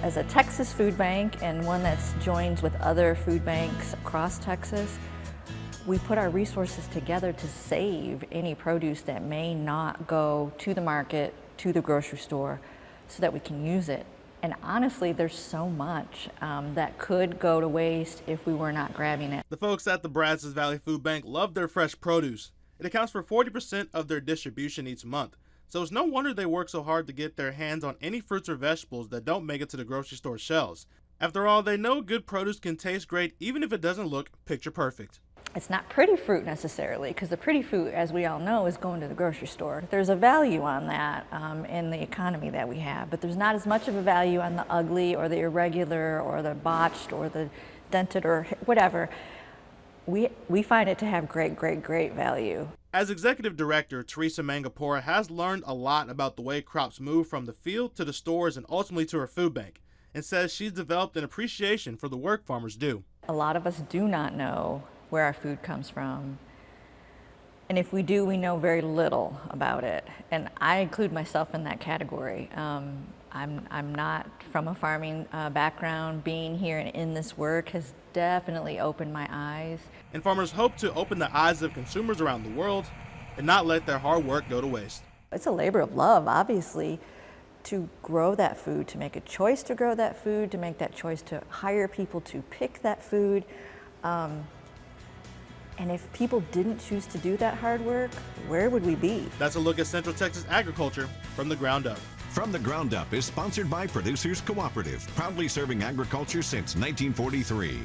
As a Texas food bank and one that's joins with other food banks across Texas, we put our resources together to save any produce that may not go to the market, to the grocery store, so that we can use it. And honestly, there's so much that could go to waste if we were not grabbing it. The folks at the Brazos Valley Food Bank love their fresh produce. It accounts for 40% of their distribution each month. So it's no wonder they work so hard to get their hands on any fruits or vegetables that don't make it to the grocery store shelves. After all, they know good produce can taste great even if it doesn't look picture perfect. It's not pretty fruit necessarily, because the pretty fruit, as we all know, is going to the grocery store. There's a value on that in the economy that we have, but there's not as much of a value on the ugly or the irregular or the botched or the dented or whatever. We find it to have great, great, great value. As executive director, Teresa Mangapora has learned a lot about the way crops move from the field to the stores and ultimately to her food bank, and says she's developed an appreciation for the work farmers do. A lot of us do not know where our food comes from, and if we do, we know very little about it, and I include myself in that category. I'm not from a farming background. Being here and in this work has definitely opened my eyes. And farmers hope to open the eyes of consumers around the world and not let their hard work go to waste. It's a labor of love, obviously, to grow that food, to make a choice to grow that food, to make that choice to hire people to pick that food. And if people didn't choose to do that hard work, where would we be? That's a look at Central Texas agriculture from the ground up. From the Ground Up is sponsored by Producers Cooperative, proudly serving agriculture since 1943.